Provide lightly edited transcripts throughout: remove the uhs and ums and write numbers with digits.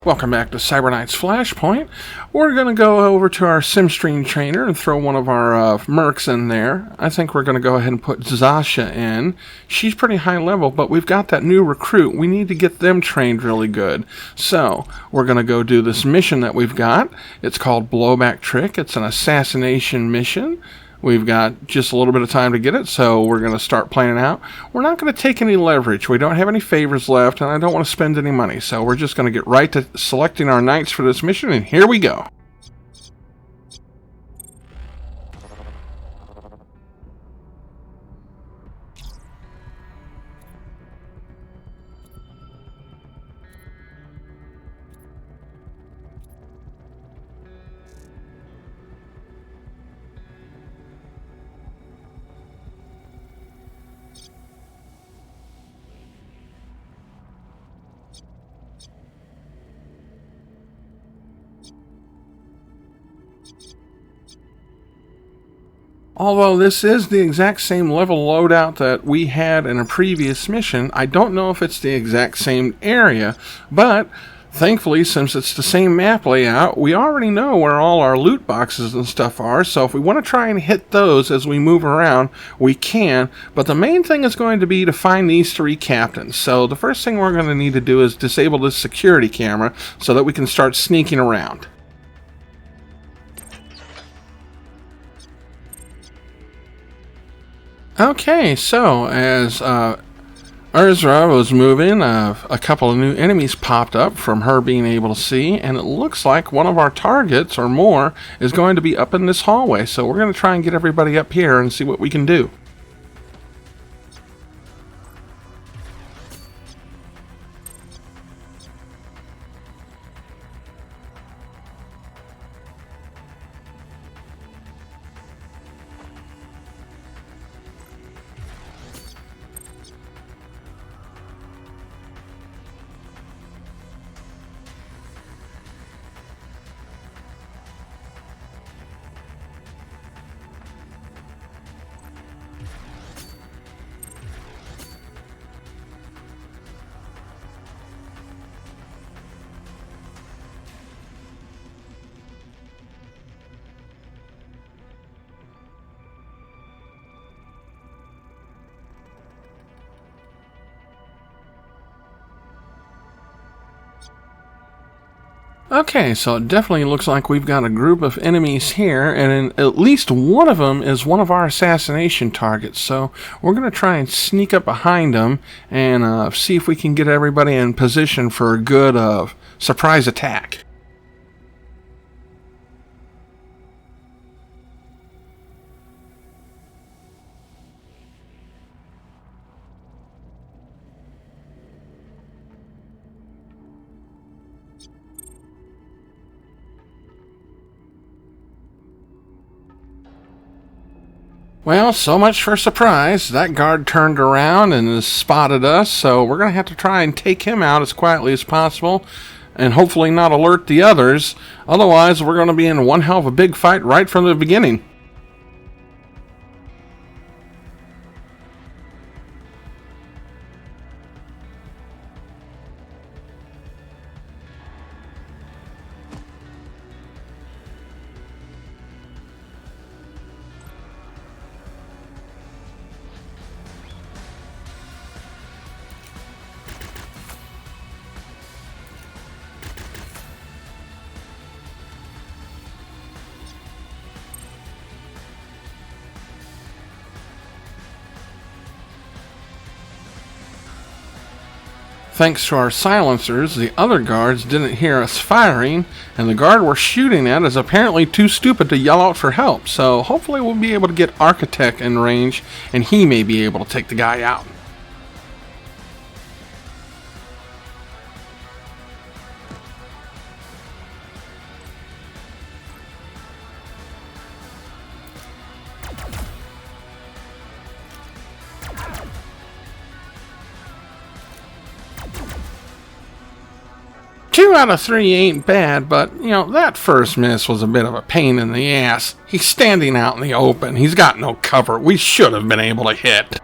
Welcome back to CyberKnights Flashpoint. We're going to go over to our SimStream trainer and throw one of our mercs in there. I think we're going to go ahead and put Zasha in. She's pretty high level, but we've got that new recruit. We need to get them trained really good. So we're going to go do this mission that we've got. It's called Blowback Trick. It's an assassination mission. We've got just a little bit of time to get it, so we're going to start planning out. We're not going to take any leverage. We don't have any favors left, and I don't want to spend any money. So we're just going to get right to selecting our knights for this mission, and here we go. Although this is the exact same level loadout that we had in a previous mission, I don't know if it's the exact same area, but thankfully, since it's the same map layout, we already know where all our loot boxes and stuff are, so if we want to try and hit those as we move around, we can, but the main thing is going to be to find these three captains. So the first thing we're going to need to do is disable this security camera so that we can start sneaking around. Okay, so as Urzra was moving, a couple of new enemies popped up from her being able to see, and it looks like one of our targets, or more, is going to be up in this hallway. So we're going to try and get everybody up here and see what we can do. Okay, so it definitely looks like we've got a group of enemies here, and at least one of them is one of our assassination targets. So we're going to try and sneak up behind them and see if we can get everybody in position for a good surprise attack. Well, so much for surprise. That guard turned around and has spotted us, so we're going to have to try and take him out as quietly as possible and hopefully not alert the others. Otherwise, we're going to be in one hell of a big fight right from the beginning. Thanks to our silencers, the other guards didn't hear us firing, and the guard we're shooting at is apparently too stupid to yell out for help, so hopefully we'll be able to get Architect in range, and he may be able to take the guy out. Two out of three ain't bad, but, you know, that first miss was a bit of a pain in the ass. He's standing out in the open. He's got no cover. We should have been able to hit.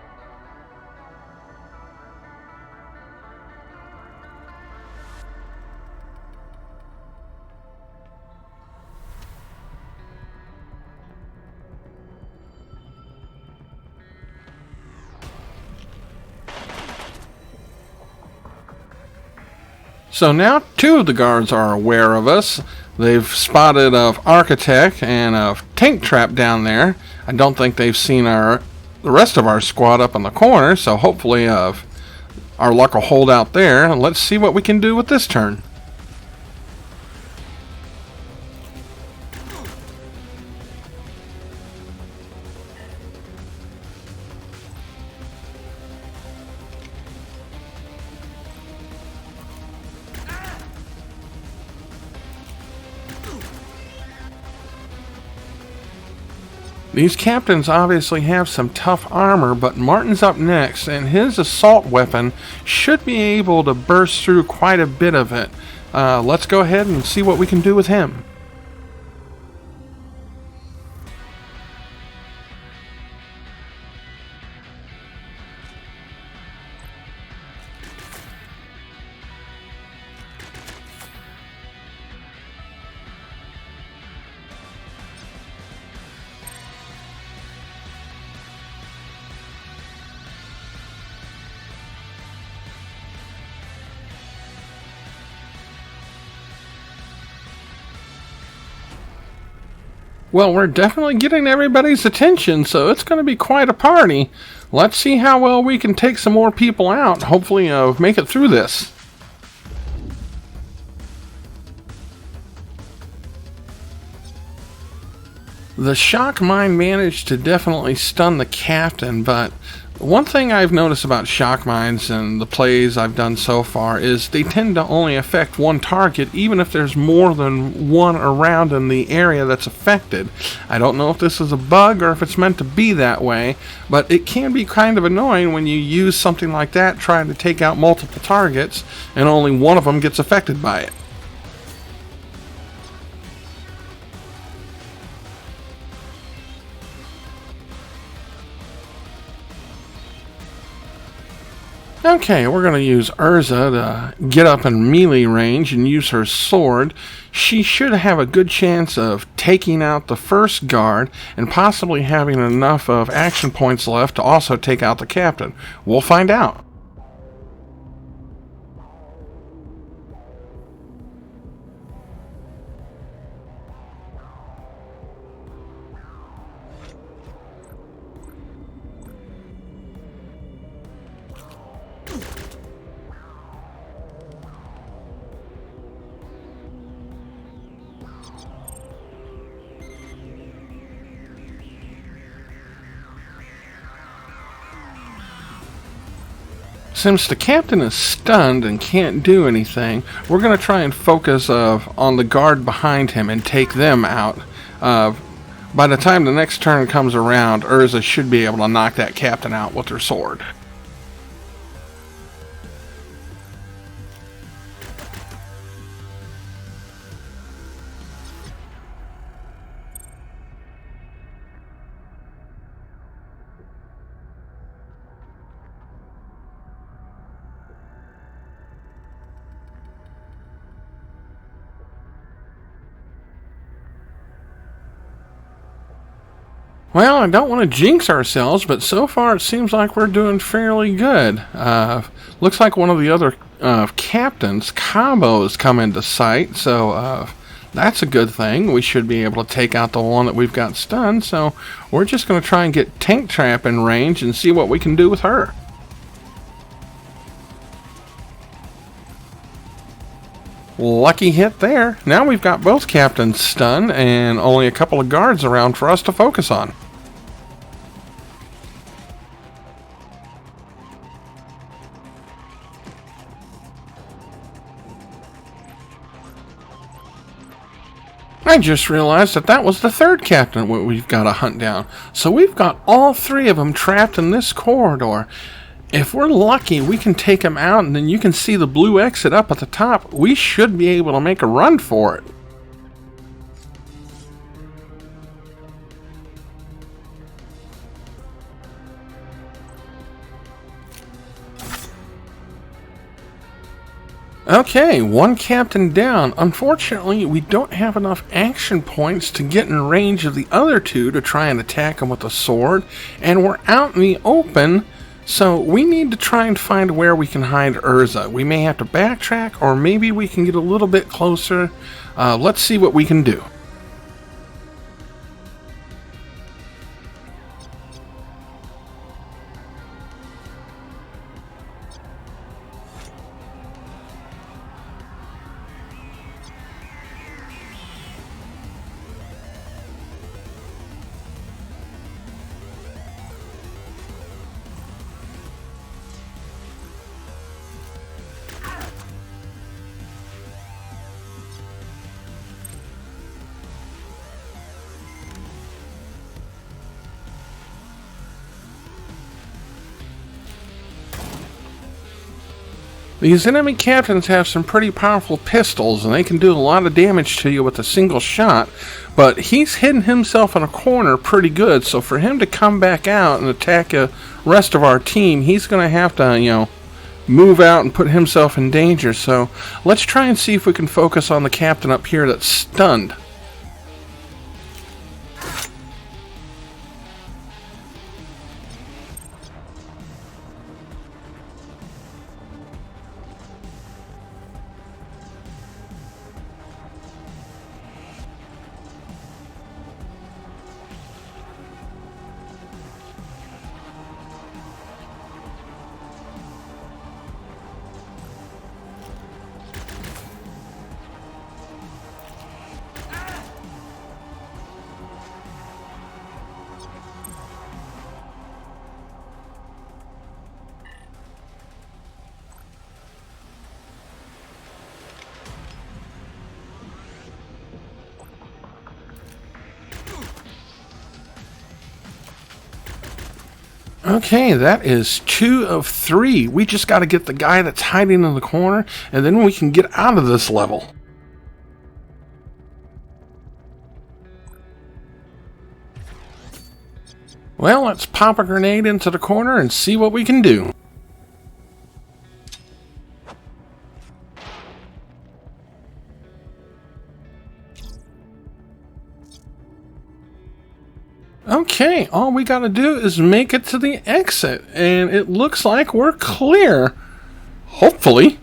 So now two of the guards are aware of us. They've spotted Architect and Tank Trap down there. I don't think they've seen the rest of our squad up in the corner, so hopefully our luck will hold out there. Let's see what we can do with this turn. These captains obviously have some tough armor, but Martin's up next, and his assault weapon should be able to burst through quite a bit of it. Let's go ahead and see what we can do with him. Well, we're definitely getting everybody's attention, so it's going to be quite a party. Let's see how well we can take some more people out. Hopefully, make it through this. The shock mine managed to definitely stun the captain, but one thing I've noticed about shock mines and the plays I've done so far is they tend to only affect one target, even if there's more than one around in the area that's affected. I don't know if this is a bug or if it's meant to be that way, but it can be kind of annoying when you use something like that trying to take out multiple targets and only one of them gets affected by it. Okay, we're going to use Urza to get up in melee range and use her sword. She should have a good chance of taking out the first guard and possibly having enough of action points left to also take out the captain. We'll find out. Since the captain is stunned and can't do anything, we're going to try and focus on the guard behind him and take them out. By the time the next turn comes around, Urza should be able to knock that captain out with her sword. Well, I don't want to jinx ourselves, but so far it seems like we're doing fairly good. Looks like one of the other captains, Cabo's, come into sight, so that's a good thing. We should be able to take out the one that we've got stunned, so we're just going to try and get Tank Trap in range and see what we can do with her. Lucky hit there. Now we've got both captains stunned and only a couple of guards around for us to focus on. I just realized that was the third captain we've got to hunt down. So we've got all three of them trapped in this corridor. If we're lucky, we can take them out, and then you can see the blue exit up at the top. We should be able to make a run for it. Okay, one captain down. Unfortunately, we don't have enough action points to get in range of the other two to try and attack them with a sword, and we're out in the open So we need to try and find where we can hide Urza. We may have to backtrack, or maybe we can get a little bit closer. Let's see what we can do. These enemy captains have some pretty powerful pistols, and they can do a lot of damage to you with a single shot, but he's hidden himself in a corner pretty good, so for him to come back out and attack the rest of our team, he's going to have to, move out and put himself in danger. So let's try and see if we can focus on the captain up here that's stunned. Okay, that is 2 of 3. We just got to get the guy that's hiding in the corner, and then we can get out of this level. Well, let's pop a grenade into the corner and see what we can do. Okay, all we gotta do is make it to the exit, and it looks like we're clear. Hopefully.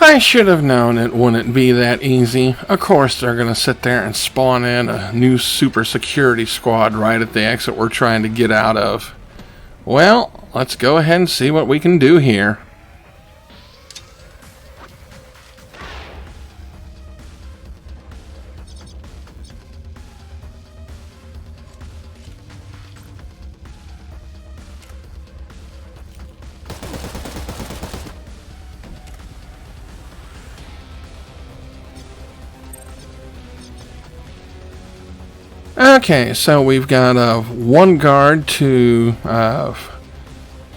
I should have known it wouldn't be that easy. Of course they're going to sit there and spawn in a new super security squad right at the exit we're trying to get out of. Well, let's go ahead and see what we can do here. Okay, so we've got one guard to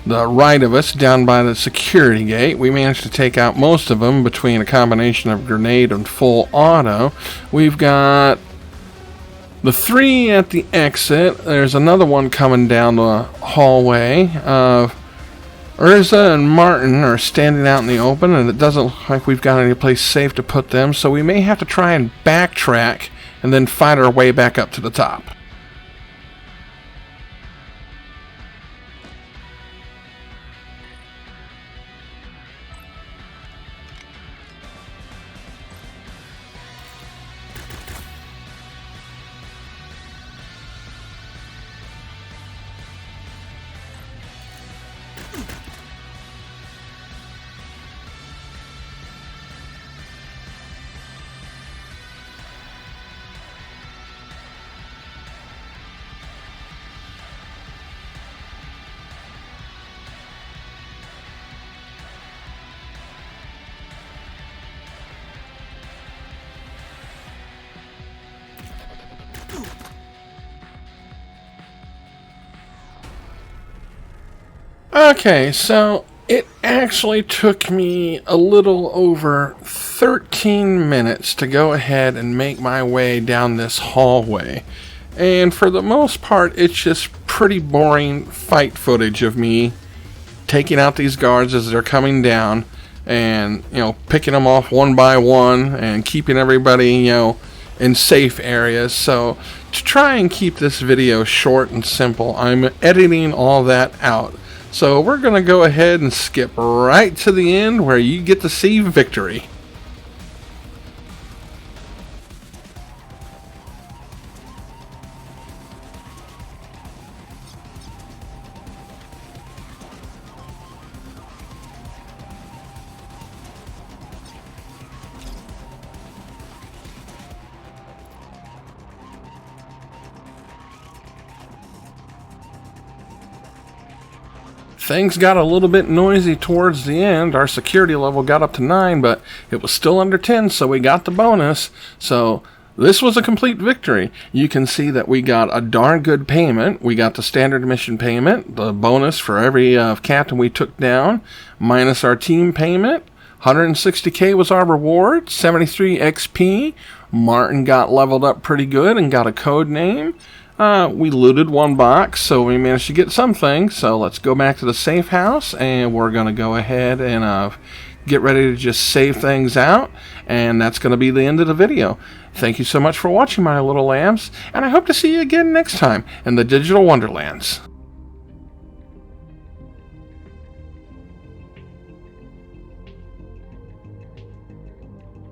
the right of us down by the security gate. We managed to take out most of them between a combination of grenade and full auto. We've got the 3 at the exit. There's another one coming down the hallway. Urza and Martin are standing out in the open, and it doesn't look like we've got any place safe to put them, so we may have to try and backtrack and then fight our way back up to the top. Okay, so it actually took me a little over 13 minutes to go ahead and make my way down this hallway. And for the most part, it's just pretty boring fight footage of me taking out these guards as they're coming down and, picking them off one by one and keeping everybody, in safe areas. So to try and keep this video short and simple, I'm editing all that out. So we're going to go ahead and skip right to the end where you get to see victory. Things got a little bit noisy towards the end. Our security level got up to 9, but it was still under 10, so we got the bonus. So this was a complete victory. You can see that we got a darn good payment. We got the standard mission payment, the bonus for every captain we took down, minus our team payment. 160k was our reward, 73 XP. Martin got leveled up pretty good and got a code name. We looted one box, so we managed to get something. So let's go back to the safe house, and we're going to go ahead and get ready to just save things out. And that's going to be the end of the video. Thank you so much for watching, my little lambs, and I hope to see you again next time in the Digital Wonderlands.